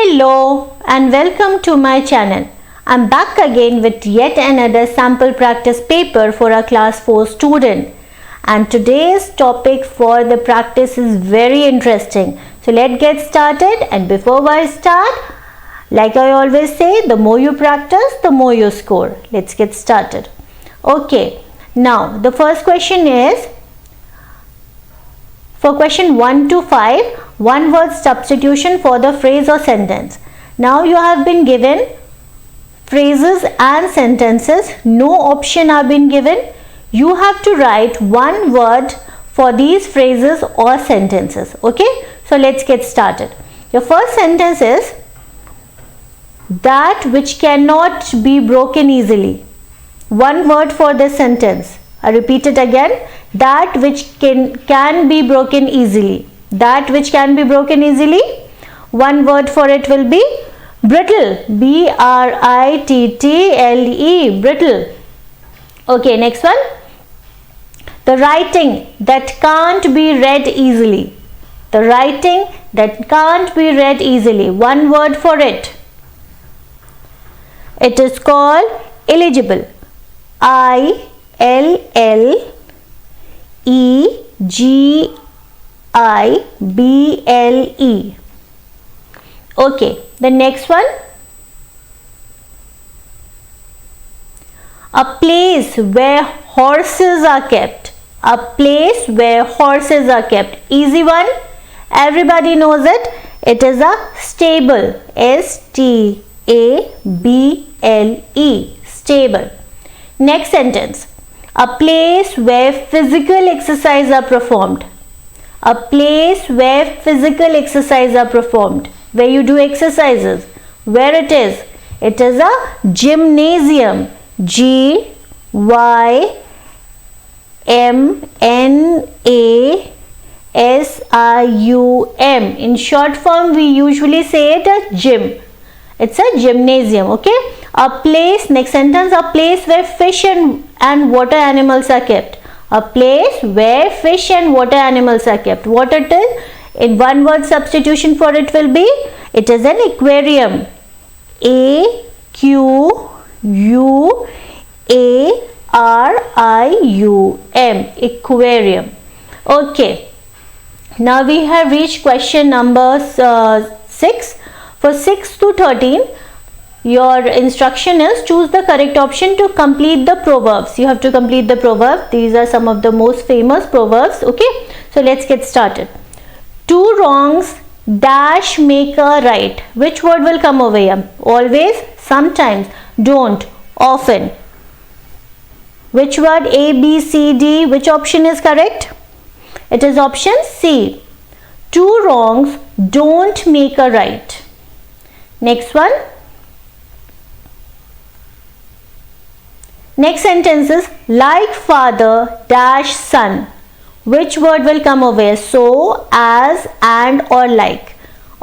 Hello and welcome to my channel. I'm back again with yet another sample practice paper for a class 4 student. And today's topic for the practice is very interesting. So let's get started, and before I start, like I always say, the more you practice, the more you score. Let's get started. Okay, now the first question is, for question 1 to 5, one word substitution for the phrase or sentence. Now you have been given phrases and sentences. No option have been given. You have to write one word for these phrases or sentences. Okay, so let's get started. Your first sentence is, that which cannot be broken easily. One word for this sentence. I repeat it again. That which can be broken easily. That which can be broken easily. One word for it will be brittle. B-R-I-T-T-L-E. Brittle. Okay, next one. The writing that can't be read easily. The writing that can't be read easily. One word for it. It is called illegible. I-L-L-E-G-I-B-L-E. Okay, the next one. A place where horses are kept. A place where horses are kept. Easy one. Everybody knows it. It is a stable. S-T-A-B-L-E. Stable. Next sentence. A place where physical exercise are performed. A place where physical exercise are performed. Where you do exercises. Where it is? It is a gymnasium. G-Y-M-N-A-S-I-U-M. In short form, we usually say it as gym. It's a gymnasium. Okay. A place, next sentence, a place where fish and water animals are kept. A place where fish and water animals are kept. What it is? In one word substitution for it will be, it is an aquarium. A-Q-U-A-R-I-U-M. Aquarium. Okay. Now we have reached question number 6. For 6 to 13, your instruction is choose the correct option to complete the proverbs. You have to complete the proverbs. These are some of the most famous proverbs. Okay, so let's get started. Two wrongs dash make a right. Which word will come over here? Always, sometimes, don't, often. Which word? A, B, C, D. Which option is correct? It is option C. Two wrongs don't make a right. Next one. Next sentence is like father dash son. Which word will come over here? So, as, and, or like.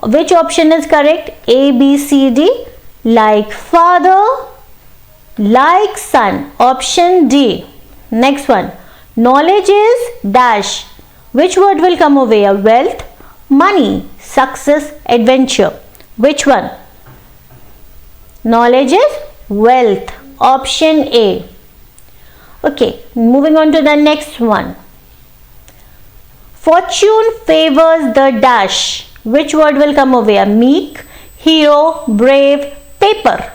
Which option is correct? A, B, C, D. Like father, like son. Option D. Next one. Knowledge is dash. Which word will come over here? Wealth, money, success, adventure. Which one? Knowledge is wealth. Option A. Okay, moving on to the next one. Fortune favors the dash. Which word will come over here? Meek, hero, brave, paper.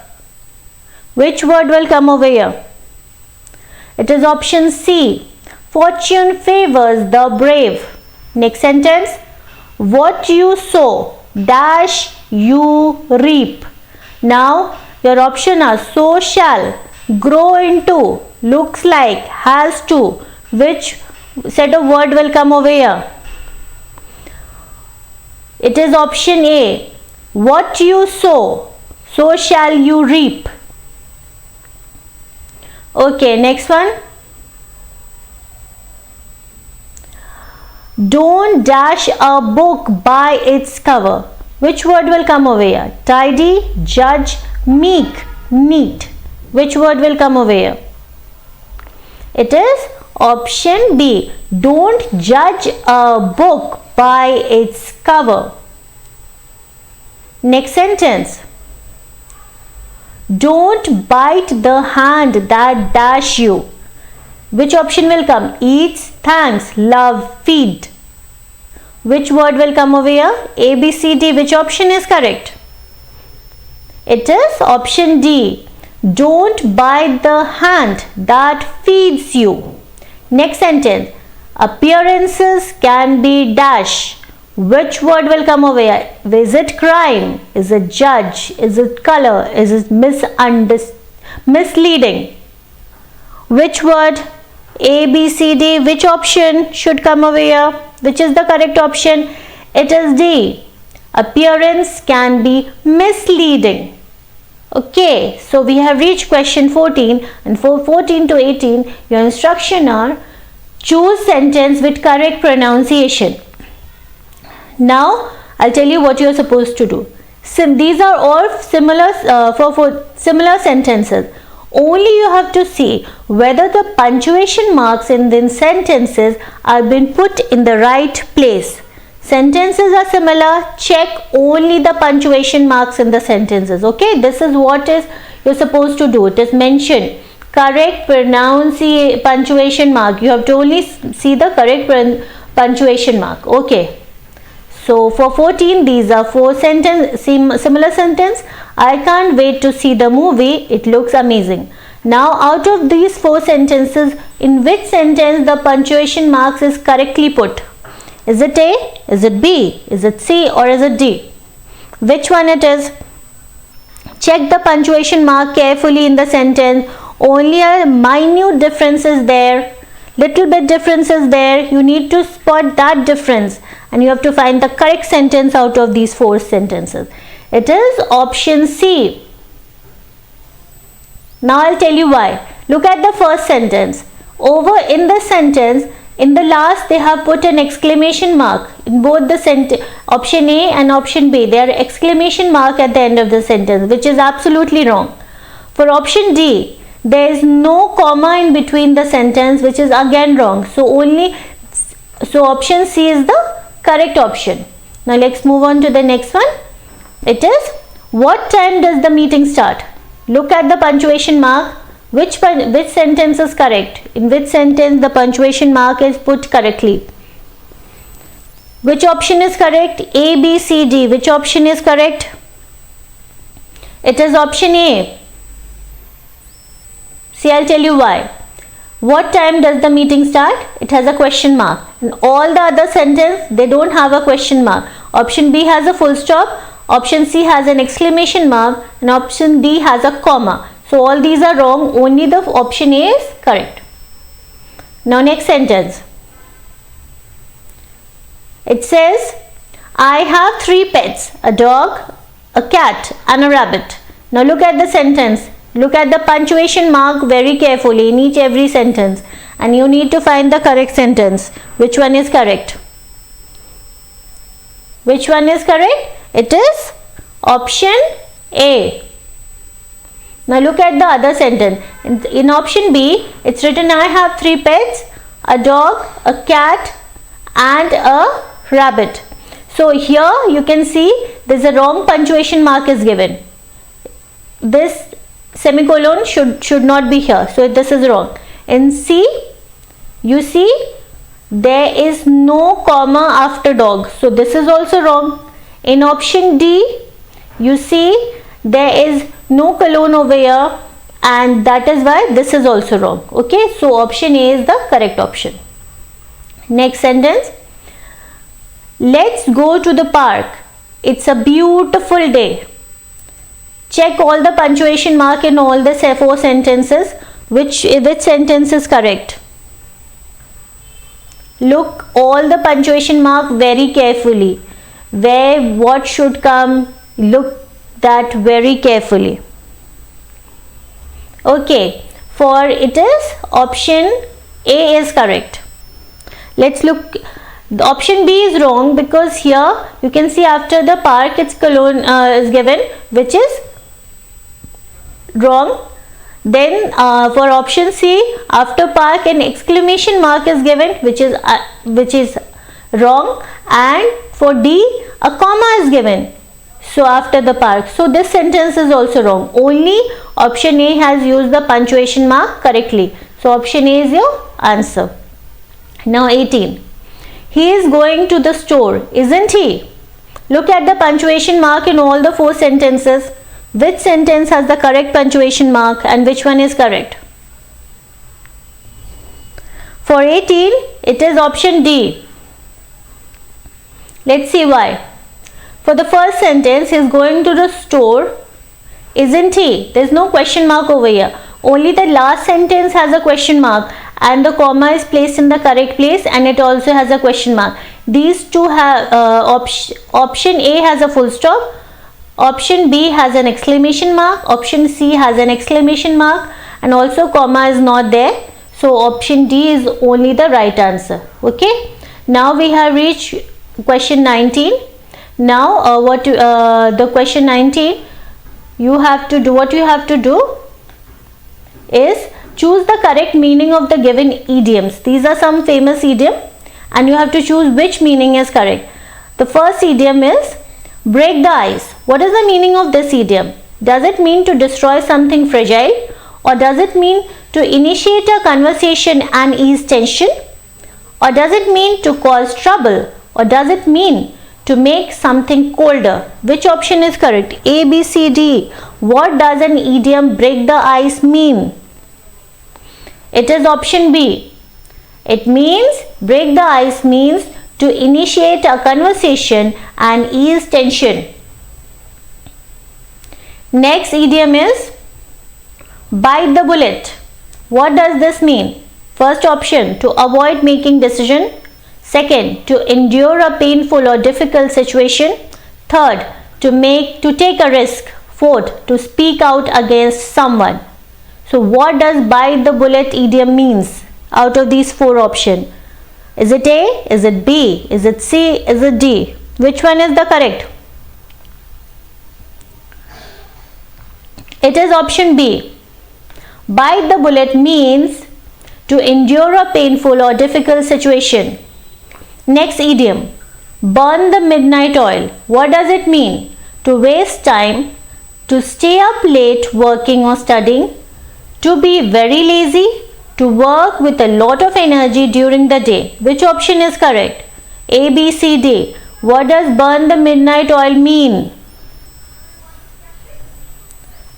Which word will come over here? It is option C. Fortune favors the brave. Next sentence. What you sow, dash you reap. Now, your option are so shall, grow into, looks like, has to. Which set of word will come over here? It is option A. What you sow, so shall you reap. Okay, next one. Don't dash a book by its cover. Which word will come over here? Tidy, judge, meek, neat. Which word will come over here? It is option B. Don't judge a book by its cover. Next sentence. Don't bite the hand that dash you. Which option will come? Eats, thanks, love, feed. Which word will come over here? A, B, C, D. Which option is correct? It is option D. Don't bite the hand that feeds you. Next sentence. Appearances can be dash. Which word will come over here? Is it crime? Is it judge? Is it color? Is it misleading? Which word? A, B, C, D. Which option should come over here? Which is the correct option? It is D. Appearance can be misleading. Okay, so we have reached question 14, and for 14 to 18, your instruction are choose sentence with correct pronunciation. Now, I'll tell you what you are supposed to do. These are all similar for similar sentences. Only you have to see whether the punctuation marks in the sentences are been put in the right place. Sentences are similar, check only the punctuation marks in the sentences. Okay, this is what is you're supposed to do. It is mentioned correct punctuation mark. You have to only see the correct punctuation mark. Okay. So for 14, these are 4 similar sentence. I can't wait to see the movie. It looks amazing. Now out of these 4 sentences, in which sentence the punctuation marks is correctly put? Is it A? Is it B? Is it C? Or is it D? Which one it is? Check the punctuation mark carefully in the sentence. Only a minute difference is there. Little bit difference is there. You need to spot that difference. And you have to find the correct sentence out of these 4 sentences. It is option C. Now I'll tell you why. Look at the first sentence. Over in the sentence, in the last they have put an exclamation mark. In both the option A and option B, there are exclamation mark at the end of the sentence, which is absolutely wrong. For option D, there is no comma in between the sentence, which is again wrong. So option C is the correct option. Now let's move on to the next one. It is, what time does the meeting start? Look at the punctuation mark. Which sentence is correct? In which sentence the punctuation mark is put correctly? Which option is correct? A, B, C, D. Which option is correct? It is option A. See, I'll tell you why. What time does the meeting start? It has a question mark. In all the other sentences, they don't have a question mark. Option B has a full stop. Option C has an exclamation mark. And option D has a comma. So all these are wrong. Only the option A is correct. Now next sentence. It says, I have 3 pets, a dog, a cat and a rabbit. Now look at the sentence. Look at the punctuation mark very carefully in every sentence. And you need to find the correct sentence. Which one is correct? Which one is correct? It is option A. Now look at the other sentence. In option B, it's written, I have 3 pets, a dog, a cat and a rabbit. So here you can see there's a wrong punctuation mark is given. This semicolon should not be here. So this is wrong. In C, you see there is no comma after dog. So this is also wrong. In option D, you see there is no colon over here, and that is why this is also wrong. Okay, so option A is the correct option. Next sentence. Let's go to the park. It's a beautiful day. Check all the punctuation mark in all the 4 sentences. Which sentence is correct? Look all the punctuation mark very carefully. What should come? Look that very carefully. Okay, for it is option A is correct. Let's look. The option B is wrong because here you can see after the park its colon is given, which is wrong. Then for option C, after park an exclamation mark is given, which is wrong, and for D a comma is given. So after the park. So this sentence is also wrong. Only option A has used the punctuation mark correctly. So option A is your answer. Now 18. He is going to the store, isn't he? Look at the punctuation mark in all the 4 sentences. Which sentence has the correct punctuation mark and which one is correct? For 18, it is option D. Let's see why. For the first sentence, he is going to the store, isn't he? There is no question mark over here. Only the last sentence has a question mark and the comma is placed in the correct place and it also has a question mark. These two have option A has a full stop, option B has an exclamation mark, option C has an exclamation mark, and also comma is not there. So option D is only the right answer. Okay. Now we have reached question 19. Now the question 19, you have to do, what you have to do is choose the correct meaning of the given idioms. These are some famous idioms and you have to choose which meaning is correct. The first idiom is break the ice. What is the meaning of this idiom? Does it mean to destroy something fragile, or does it mean to initiate a conversation and ease tension, or does it mean to cause trouble, or does it mean to make something colder? Which option is correct? A, B, C, D. What does an idiom break the ice mean? It is option B. It means, break the ice means to initiate a conversation and ease tension. Next idiom is bite the bullet. What does this mean? First option, to avoid making decision. Second, to endure a painful or difficult situation. Third, to take a risk. Fourth, to speak out against someone. So what does bite the bullet idiom means out of these 4 options? Is it A? Is it B? Is it C? Is it D? Which one is the correct? It is option B. Bite the bullet means to endure a painful or difficult situation. Next idiom, burn the midnight oil. What does it mean? To waste time, to stay up late working or studying, to be very lazy, to work with a lot of energy during the day. Which option is correct? A, B, C, D. What does burn the midnight oil mean?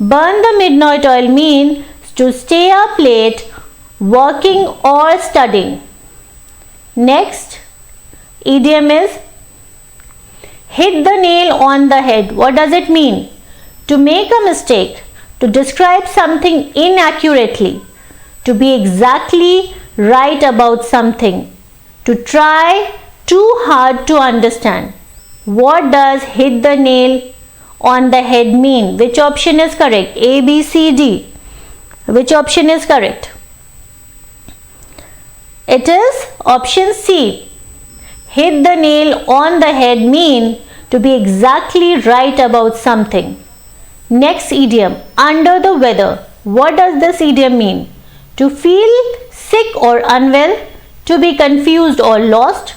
Burn the midnight oil means to stay up late working or studying. Next idiom is hit the nail on the head. What does it mean? To make a mistake, to describe something inaccurately, to be exactly right about something, to try too hard to understand. What does hit the nail on the head mean? Which option is correct? A, B, C, D. Which option is correct? It is option C. Hit the nail on the head mean to be exactly right about something. Next idiom, under the weather. What does this idiom mean? To feel sick or unwell, to be confused or lost,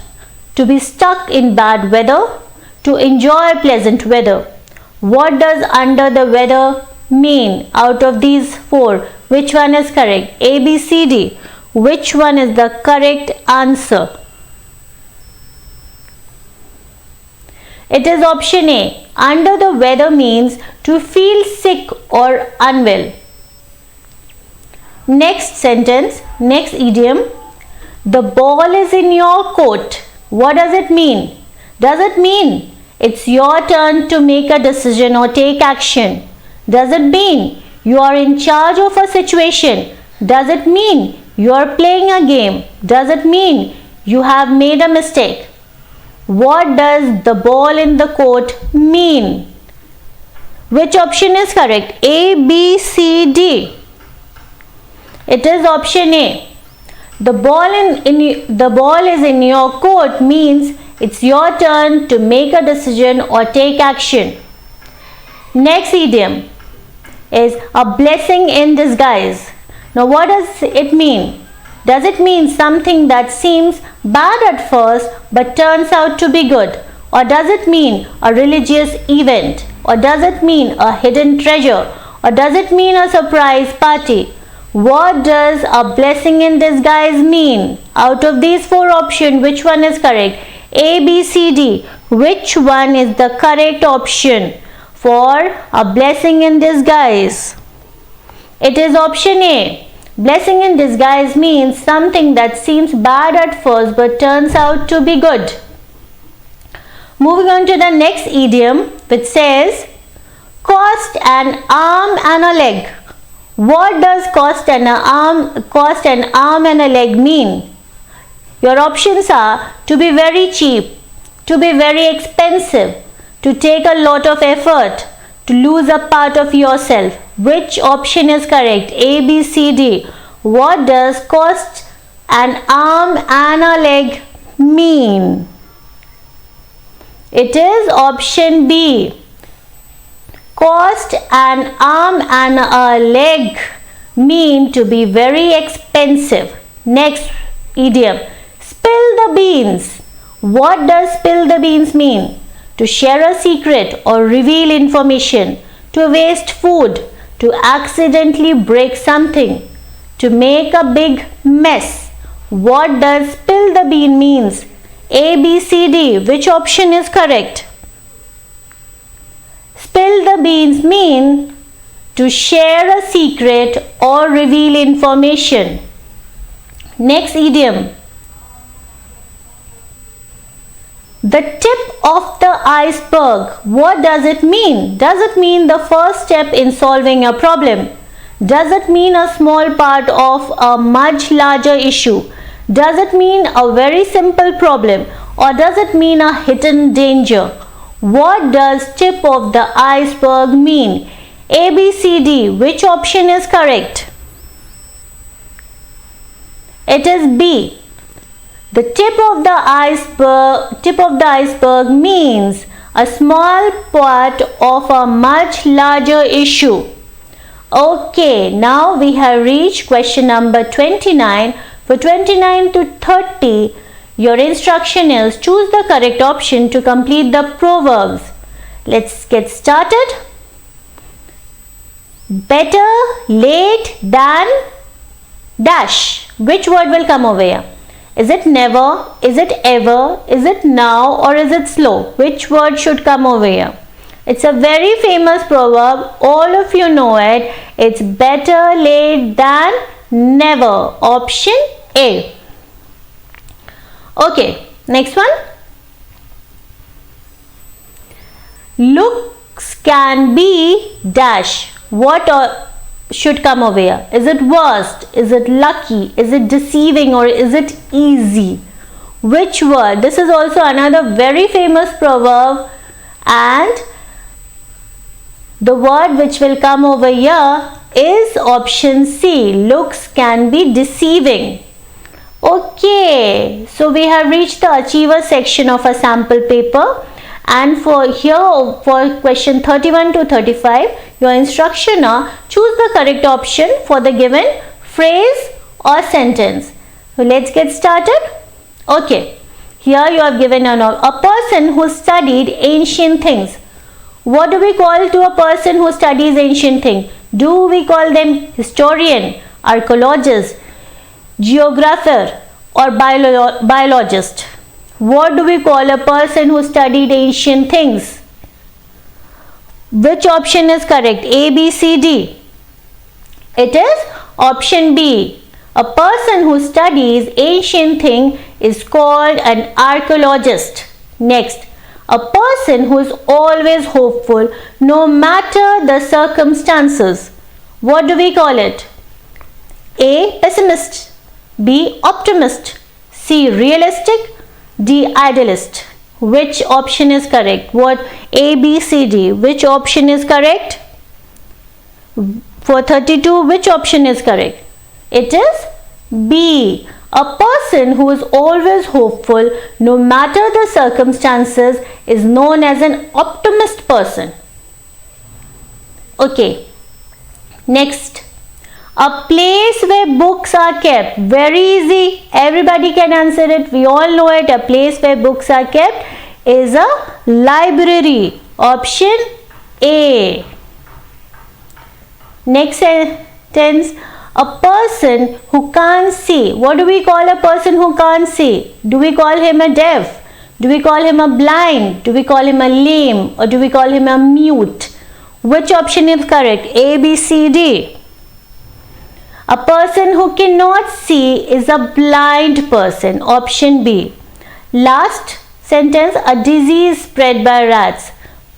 to be stuck in bad weather, to enjoy pleasant weather. What does under the weather mean out of these 4? Which one is correct? A, B, C, D. Which one is the correct answer? It is option A. Under the weather means to feel sick or unwell. Next sentence, next idiom. The ball is in your court. What does it mean? Does it mean it's your turn to make a decision or take action? Does it mean you are in charge of a situation? Does it mean you are playing a game? Does it mean you have made a mistake? What does the ball in the court mean? Which option is correct? A, B, C, D. It is option A. The ball is in your court means it's your turn to make a decision or take action. Next idiom is a blessing in disguise. Now what does it mean? Does it mean something that seems bad at first but turns out to be good? Or does it mean a religious event? Or does it mean a hidden treasure? Or does it mean a surprise party? What does a blessing in disguise mean? Out of these four options, which one is correct? A, B, C, D. Which one is the correct option for a blessing in disguise? It is option A. Blessing in disguise means something that seems bad at first but turns out to be good. Moving on to the next idiom, which says cost an arm and a leg. What does cost an arm and a leg mean? Your options are to be very cheap, to be very expensive, to take a lot of effort, to lose a part of yourself. Which option is correct? A, B, C, D. What does cost an arm and a leg mean? It is option B. Cost an arm and a leg mean to be very expensive. Next idiom. Spill the beans. What does spill the beans mean? To share a secret or reveal information, to waste food, to accidentally break something, to make a big mess. What does spill the bean means? A, B, C, D. Which option is correct? Spill the beans mean to share a secret or reveal information. Next idiom. The tip of the iceberg. What does it mean? Does it mean the first step in solving a problem? Does it mean a small part of a much larger issue? Does it mean a very simple problem? Or does it mean a hidden danger? What does tip of the iceberg mean? A, B, C, D. Which option is correct? It is B. The tip of the iceberg means a small part of a much larger issue. Okay, now we have reached question number 29. For 29 to 30, your instruction is choose the correct option to complete the proverbs. Let's get started. Better late than dash. Which word will come over here? Is it never? Is it ever? Is it now? Or is it slow? Which word should come over here? It's a very famous proverb. All of you know it. It's better late than never. Option A. Okay, next one. Looks can be dash. What should come over here? Is it worst? Is it lucky? Is it deceiving? Or is it easy? Which word? This is also another very famous proverb, and the word which will come over here is option C. Looks can be deceiving. Okay, so we have reached the achiever section of a sample paper, and for question 31 to 35, your instruction are choose the correct option for the given phrase or sentence. So let's get started. Okay, here you have given a person who studied ancient things. What do we call to a person who studies ancient things? Do we call them historian, archaeologist, geographer, or biologist? What do we call a person who studied ancient things? Which option is correct? A, B, C, D. It is option B. A person who studies ancient things is called an archaeologist. Next, a person who is always hopeful no matter the circumstances. What do we call it? A, pessimist. B, optimist. C, realistic. D, idealist. Which option is correct? What? A, B, C, D. Which option is correct? For 32, which option is correct? It is B. A person who is always hopeful no matter the circumstances is known as an optimist person. Okay. Next. A place where books are kept. Very easy. Everybody can answer it. We all know it. A place where books are kept is a library. Option A. Next sentence, a person who can't see. What do we call a person who can't see? Do we call him a deaf? Do we call him a blind? Do we call him a lame? Or do we call him a mute? Which option is correct? A, B, C, D. A person who cannot see is a blind person. Option B. Last sentence, a disease spread by rats.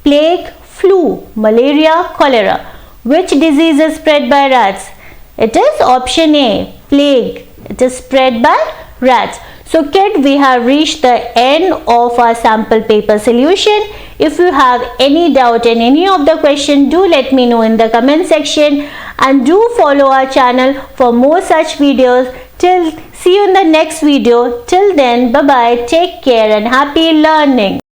Plague, flu, malaria, cholera. Which disease is spread by rats? It is option A, plague. It is spread by rats. So kid, we have reached the end of our sample paper solution. If you have any doubt in any of the question, do let me know in the comment section, and do follow our channel for more such videos. See you in the next video. Till then, bye bye, take care and happy learning.